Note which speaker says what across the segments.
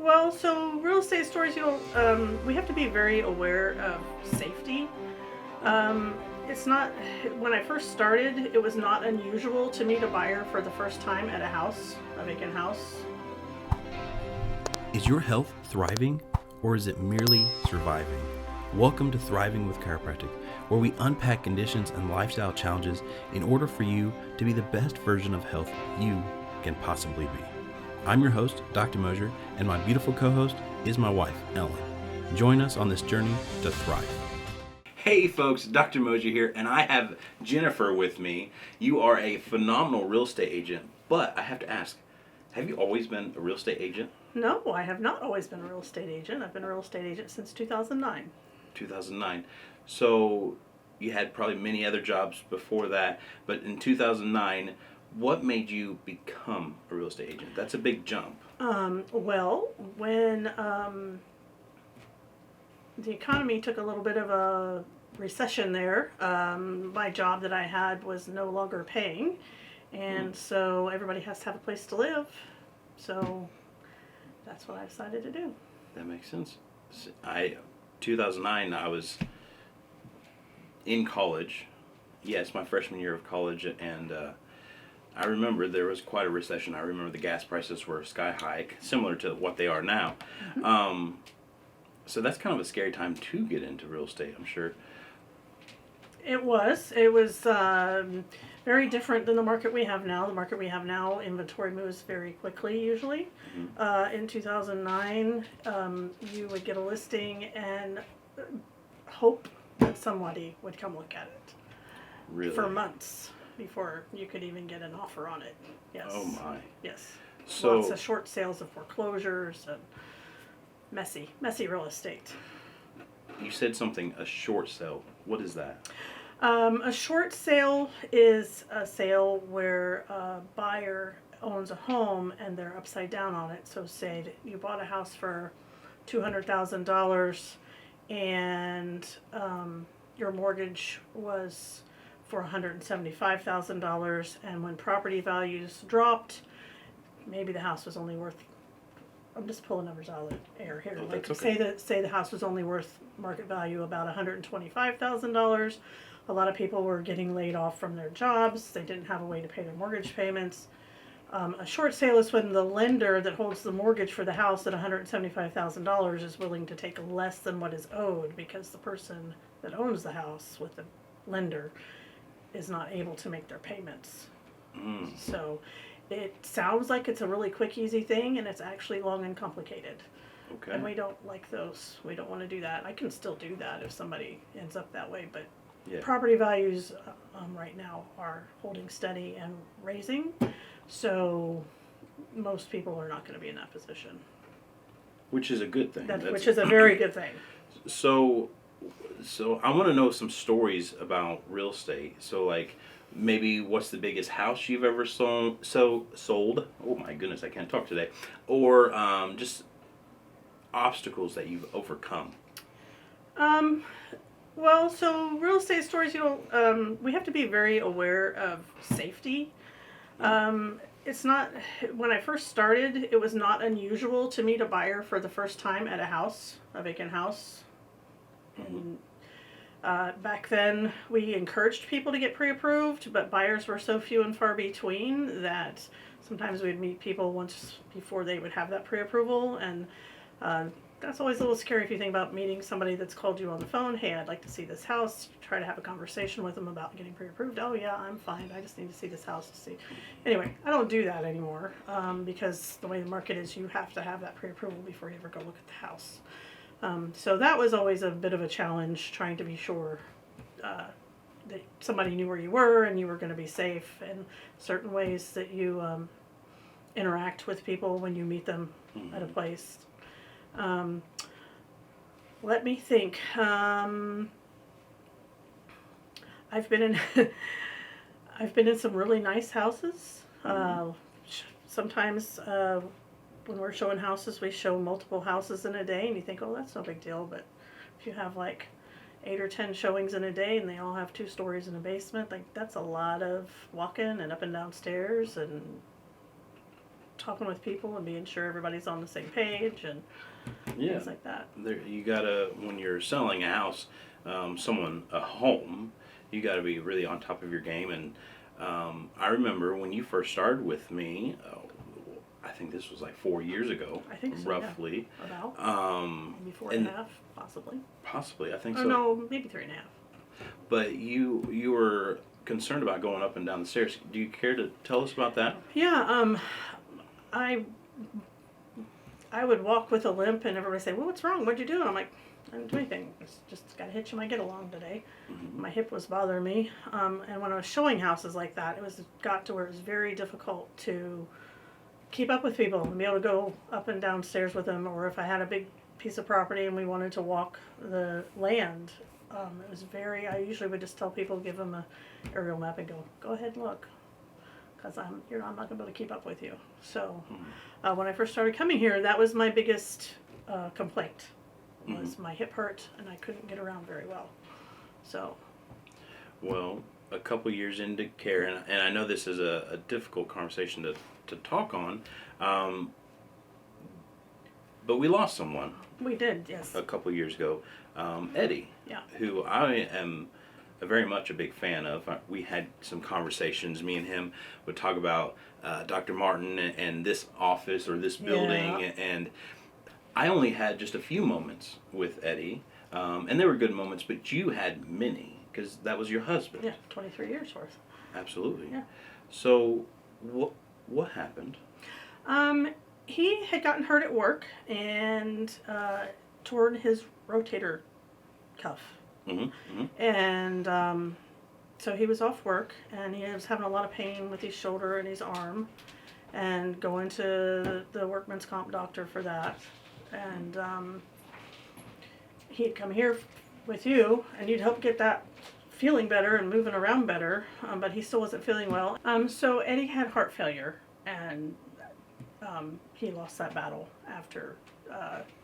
Speaker 1: Well, so real estate stores, we have to be very aware of safety. It's not, when I first started, it was not unusual to meet a buyer for the first time at a vacant house.
Speaker 2: Is your health thriving or is it merely surviving? Welcome to Thriving with Chiropractic, where we unpack conditions and lifestyle challenges in order for you to be the best version of health you can possibly be. I'm your host, Dr. Mosier, and my beautiful co-host is my wife, Ellen. Join us on this journey to thrive. Hey folks, Dr. Mosier here, and I have Jennifer with me. You are a phenomenal real estate agent, but I have to ask, have you always been a real estate agent?
Speaker 1: No, I have not always been a real estate agent. I've been a real estate agent since 2009.
Speaker 2: 2009. So you had probably many other jobs before that, but in 2009, what made you become a real estate agent? That's a big jump.
Speaker 1: Well, when the economy took a little bit of a recession there, my job that I had was no longer paying, and so everybody has to have a place to live. So that's what I decided to do.
Speaker 2: That makes sense. 2009, I was in college. Yes, my freshman year of college, and I remember there was quite a recession. I remember the gas prices were sky high, similar to what they are now. So that's kind of a scary time to get into real estate, I'm sure.
Speaker 1: It was. It was very different than the market we have now. The market we have now, inventory moves very quickly usually. In 2009, you would get a listing and hope that somebody would come look at it.
Speaker 2: Really?
Speaker 1: For months before you could even get an offer on it. Yes.
Speaker 2: Oh my.
Speaker 1: Yes.
Speaker 2: So,
Speaker 1: lots of short sales of foreclosures and messy real estate.
Speaker 2: you said something, a short sale. What is that?
Speaker 1: A short sale is a sale where a buyer owns a home and they're upside down on it. So say that you bought a house for $200,000 and your mortgage was for $175,000, and when property values dropped, maybe the house was only worth, I'm just pulling numbers out of the air here.
Speaker 2: Oh,
Speaker 1: Like
Speaker 2: that's okay.
Speaker 1: say the house was only worth market value about $125,000. A lot of people were getting laid off from their jobs. They didn't have a way to pay their mortgage payments. A short sale is when the lender that holds the mortgage for the house at $175,000 is willing to take less than what is owed because the person that owns the house with the lender is not able to make their payments. So it sounds like it's a really quick, easy thing, and it's actually long and complicated.
Speaker 2: Okay.
Speaker 1: And we don't like those. We don't want to do that. I can still do that if somebody ends up that way, but
Speaker 2: Yeah.
Speaker 1: property values right now are holding steady and raising, so most people are not going to be in that position.
Speaker 2: Which is a good thing.
Speaker 1: Which is a very good thing.
Speaker 2: So I want to know some stories about real estate. So like maybe what's the biggest house you've ever sold? Oh my goodness, I can't talk today. Or just obstacles that you've overcome.
Speaker 1: Well, so real estate stores, we have to be very aware of safety. It's not, when I first started, it was not unusual to meet a buyer for the first time at a vacant house. And back then, we encouraged people to get pre-approved, but buyers were so few and far between that sometimes we'd meet people once before they would have that pre-approval, and that's always a little scary if you think about meeting somebody that's called you on the phone. Hey, I'd like to see this house. Try to have a conversation with them about getting pre-approved. Oh yeah, I'm fine. I just need to see this house to see. Anyway, I don't do that anymore because the way the market is, you have to have that pre-approval before you ever go look at the house. So that was always a bit of a challenge, trying to be sure that somebody knew where you were and you were going to be safe, and certain ways that you interact with people when you meet them at a place. Let me think. I've been in I've been in some really nice houses. Sometimes when we're showing houses, we show multiple houses in a day, and you think, oh, that's no big deal. But if you have like 8 or 10 showings in a day, and they all have 2 stories and a basement, like that's a lot of walking and up and down stairs, and talking with people and being sure everybody's on the same page and
Speaker 2: Yeah.
Speaker 1: things like that.
Speaker 2: You gotta, when you're selling a house, a home, you gotta be really on top of your game. And I remember when you first started with me, I think this was like 4 years ago,
Speaker 1: I think so,
Speaker 2: roughly.
Speaker 1: Yeah. About maybe four
Speaker 2: and
Speaker 1: and a half, possibly.
Speaker 2: Possibly, I think
Speaker 1: Oh
Speaker 2: so.
Speaker 1: no, maybe 3.5.
Speaker 2: But you were concerned about going up and down the stairs. Do you care to tell us about that?
Speaker 1: Yeah, I would walk with a limp, and everybody say, "Well, what's wrong? What'd you do?" And I'm like, "I didn't do anything. It's just got a hitch in my get along today."
Speaker 2: Mm-hmm.
Speaker 1: My hip was bothering me, and when I was showing houses like that, got to where it was very difficult to keep up with people and be able to go up and down stairs with them. Or if I had a big piece of property and we wanted to walk the land, it was very. I usually would just tell people, give them a aerial map, and go ahead and look, because I'm not going to be able to keep up with you. So when I first started coming here, that was my biggest complaint, was my hip hurt and I couldn't get around very well. So.
Speaker 2: Well, a couple years into care, and I know this is a difficult conversation to talk on, but we lost someone.
Speaker 1: We did, yes.
Speaker 2: A couple years ago, Eddie,
Speaker 1: Yeah.
Speaker 2: who I am very much a big fan of. We had some conversations. Me and him would talk about Dr. Martin and this office or this building,
Speaker 1: Yeah.
Speaker 2: and I only had just a few moments with Eddie, and they were good moments, but you had many, because that was your husband.
Speaker 1: Yeah, 23 years worth.
Speaker 2: Absolutely.
Speaker 1: Yeah.
Speaker 2: So, what happened?
Speaker 1: He had gotten hurt at work and torn his rotator cuff.
Speaker 2: Mm-hmm.
Speaker 1: And so he was off work, and he was having a lot of pain with his shoulder and his arm, and going to the workman's comp doctor for that. And he'd come here with you, and you'd help get that feeling better and moving around better, but he still wasn't feeling well. So Eddie had heart failure, and he lost that battle after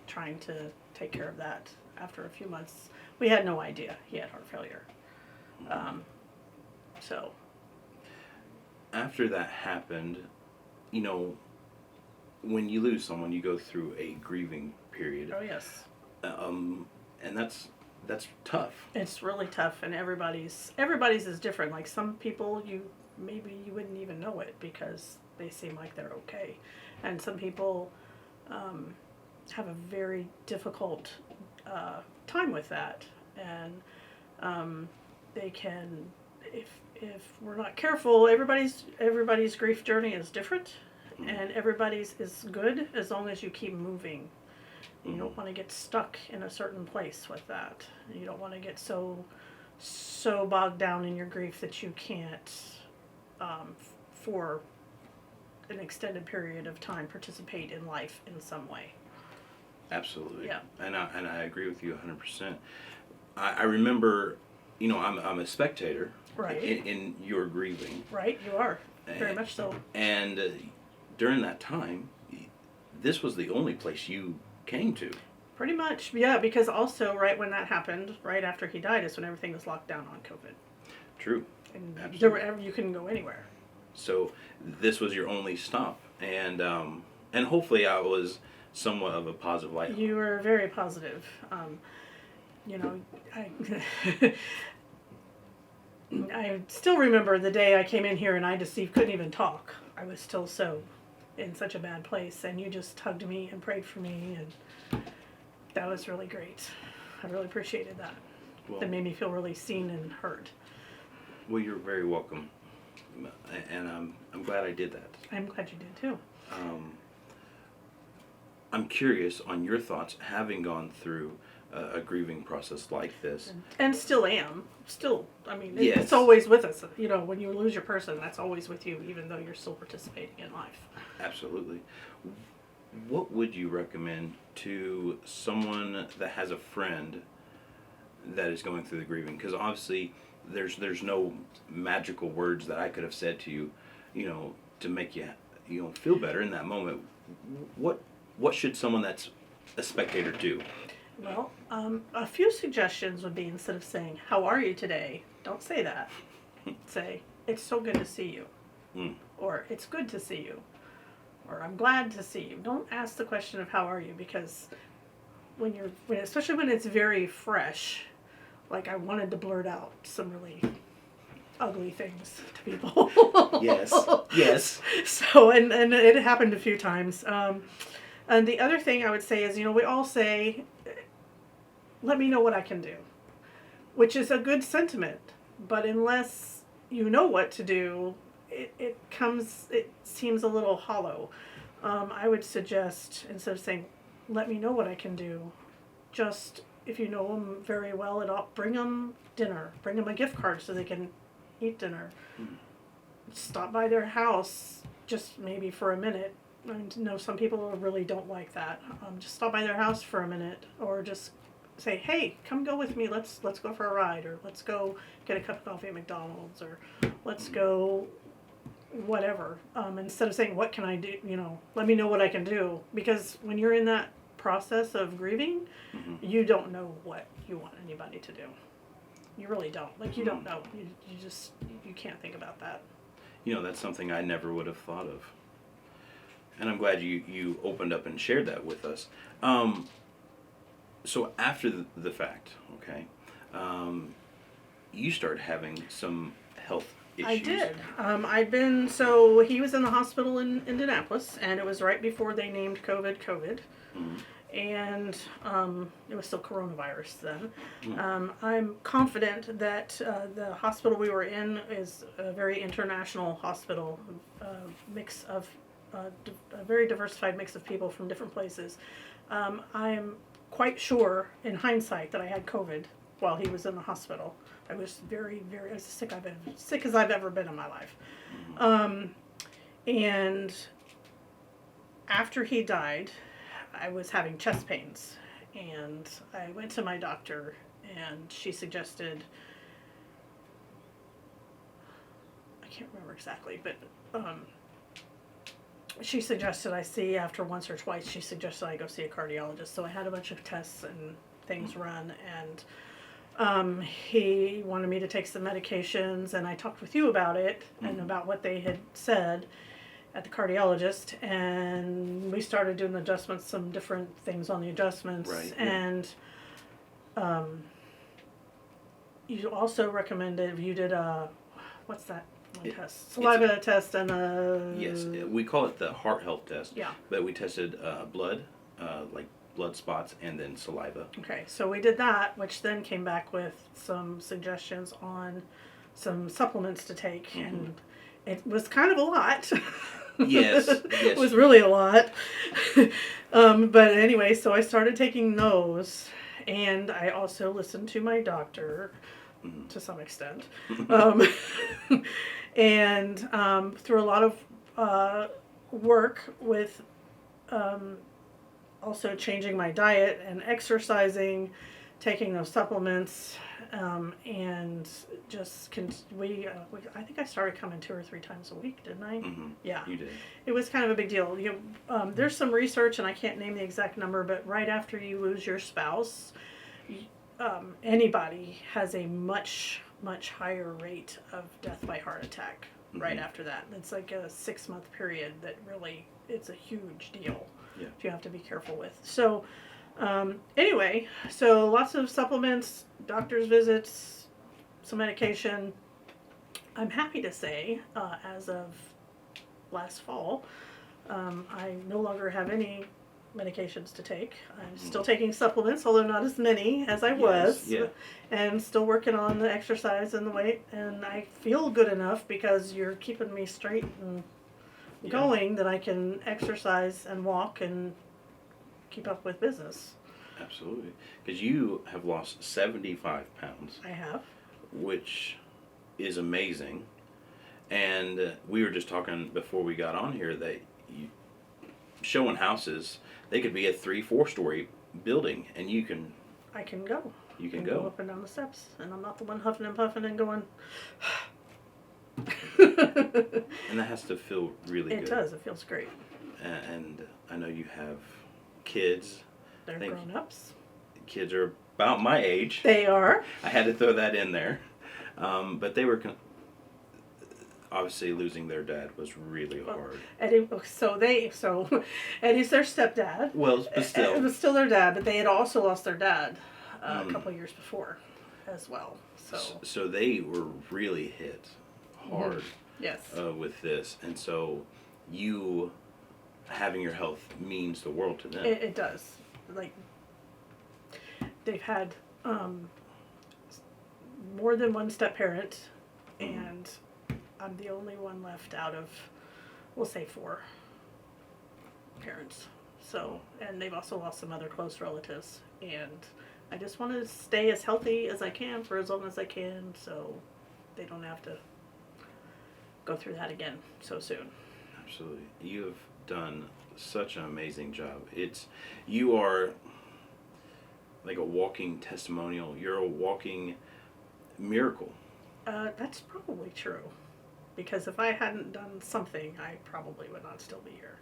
Speaker 1: trying to take care of that. After a few months, we had no idea he had heart failure. So
Speaker 2: After that happened, when you lose someone, you go through a grieving period.
Speaker 1: oh yes,
Speaker 2: And that's tough.
Speaker 1: it's really tough, and everybody's is different. Like some people, maybe you wouldn't even know it because they seem like they're okay, and some people have a very difficult time with that, and they can, if we're not careful, everybody's grief journey is different, and everybody's is good as long as you keep moving. You don't want to get stuck in a certain place with that. You don't want to get so bogged down in your grief that you can't, for an extended period of time, participate in life in some way.
Speaker 2: Absolutely.
Speaker 1: Yeah.
Speaker 2: And I agree with you 100%. I remember, I'm a spectator.
Speaker 1: Right.
Speaker 2: In your grieving.
Speaker 1: Right, you are. Very much so.
Speaker 2: And during that time, this was the only place you came to.
Speaker 1: Pretty much, yeah, because also right when that happened, right after he died, is when everything was locked down on COVID.
Speaker 2: True.
Speaker 1: And
Speaker 2: Absolutely.
Speaker 1: you couldn't go anywhere.
Speaker 2: So this was your only stop. And hopefully I was somewhat of a positive light.
Speaker 1: You were very positive. I still remember the day I came in here and I just couldn't even talk. I was still so in such a bad place, and you just hugged me and prayed for me, and that was really great. I really appreciated that.
Speaker 2: Well,
Speaker 1: That made me feel really seen and heard.
Speaker 2: well, you're very welcome. And I'm glad I did that.
Speaker 1: I'm glad you did too.
Speaker 2: I'm curious on your thoughts, having gone through a grieving process like this.
Speaker 1: And still am. Still, I mean,
Speaker 2: Yes.
Speaker 1: it's always with us. When you lose your person, that's always with you, even though you're still participating in life.
Speaker 2: Absolutely. What would you recommend to someone that has a friend that is going through the grieving? Because obviously there's no magical words that I could have said to you, to make you feel better in that moment. What should someone that's a spectator do?
Speaker 1: Well, a few suggestions would be, instead of saying, "How are you today?" Don't say that. Say, "It's so good to see you."
Speaker 2: Mm.
Speaker 1: Or, "It's good to see you." or I'm glad to see you. Don't ask the question of how are you, because especially when it's very fresh, like I wanted to blurt out some really ugly things to people.
Speaker 2: Yes.
Speaker 1: So, and it happened a few times. And the other thing I would say is, we all say, let me know what I can do, which is a good sentiment. But unless you know what to do, it seems a little hollow. I would suggest, instead of saying, let me know what I can do, just, if you know them very well, bring them dinner. Bring them a gift card so they can eat dinner. Stop by their house, just maybe for a minute. I know some people really don't like that. Just stop by their house for a minute, or just say, hey, come go with me. Let's go for a ride, or let's go get a cup of coffee at McDonald's, or let's go whatever. Instead of saying, what can I do? Let me know what I can do. Because when you're in that process of grieving, you don't know what you want anybody to do. You really don't. Like, you don't know. You can't think about that.
Speaker 2: That's something I never would have thought of. And I'm glad you opened up and shared that with us. So after the fact, okay, you started having some health issues.
Speaker 1: I did. He was in the hospital in Indianapolis, and it was right before they named COVID.
Speaker 2: Mm-hmm.
Speaker 1: And it was still coronavirus then. I'm confident that the hospital we were in is a very international hospital, a very diversified mix of people from different places. I'm quite sure, in hindsight, that I had COVID while he was in the hospital. I was very, very as sick as I've ever been in my life. And after he died, I was having chest pains, and I went to my doctor, and she suggested, I can't remember exactly, but she suggested I see, after once or twice, she suggested I go see a cardiologist. So I had a bunch of tests and things run, and he wanted me to take some medications, and I talked with you about it and about what they had said at the cardiologist, and we started doing adjustments, some different things on the adjustments.
Speaker 2: Right.
Speaker 1: And you also recommended, you did what's that one test? Saliva test and a...
Speaker 2: Yes, we call it the heart health test.
Speaker 1: Yeah.
Speaker 2: But we tested blood, like blood spots, and then saliva.
Speaker 1: Okay, so we did that, which then came back with some suggestions on some supplements to take, and it was kind of a lot.
Speaker 2: Yes.
Speaker 1: It was really a lot. But anyway, so I started taking those, and I also listened to my doctor to some extent. And through a lot of work with also changing my diet and exercising, taking those supplements, and just I think I started coming 2 or 3 times a week, didn't I? Yeah,
Speaker 2: you did.
Speaker 1: It was kind of a big deal. There's some research, and I can't name the exact number, but right after you lose your spouse, anybody has a much higher rate of death by heart attack right after that. It's like a 6-month period that really, it's a huge deal.
Speaker 2: Yeah.
Speaker 1: You have to be careful with. So anyway, so lots of supplements, doctor's visits, some medication. I'm happy to say, as of last fall, I no longer have any medications to take. I'm still taking supplements, although not as many as I was.
Speaker 2: Yeah.
Speaker 1: And still working on the exercise and the weight. And I feel good enough, because you're keeping me straight and going, that I can exercise and walk and keep up with business.
Speaker 2: Absolutely. Because you have lost 75 pounds.
Speaker 1: I have.
Speaker 2: Which is amazing. And we were just talking before we got on here that showing houses, they could be a 3-4 story building, and
Speaker 1: I can go.
Speaker 2: You can
Speaker 1: go
Speaker 2: go
Speaker 1: up and down the steps, and I'm not the one huffing and puffing and going.
Speaker 2: And that has to feel really good.
Speaker 1: It does. It feels great.
Speaker 2: And I know you have kids.
Speaker 1: They're grown-ups.
Speaker 2: Kids are about my age.
Speaker 1: They are.
Speaker 2: I had to throw that in there. But they were Obviously, losing their dad was really hard.
Speaker 1: Eddie, so Eddie's their stepdad.
Speaker 2: Well, but still.
Speaker 1: It was still their dad, but they had also lost their dad a couple of years before as well.
Speaker 2: So they were really hit hard
Speaker 1: Yes.
Speaker 2: with this. And so you having your health means the world to them.
Speaker 1: It does. Like, they've had more than one step parent, and I'm the only one left out of, we'll say, 4 parents. So, and they've also lost some other close relatives, and I just want to stay as healthy as I can for as long as I can, so they don't have to go through that again so soon.
Speaker 2: Absolutely. You have done such an amazing job. You are like a walking testimonial. You're a walking miracle.
Speaker 1: That's probably true. Because if I hadn't done something, I probably would not still be here.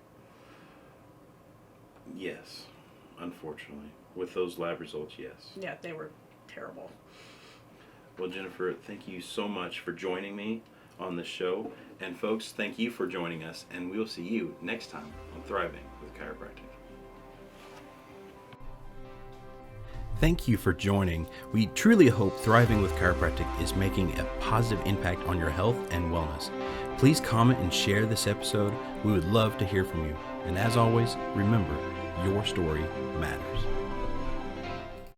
Speaker 2: Yes, unfortunately. With those lab results, yes.
Speaker 1: Yeah, they were terrible.
Speaker 2: Well, Jennifer, thank you so much for joining me on the show. And folks, thank you for joining us, and we'll see you next time on Thriving with Chiropractic. Thank you for joining. We truly hope Thriving with Chiropractic is making a positive impact on your health and wellness. Please comment and share this episode. We would love to hear from you. And as always, remember, your story matters.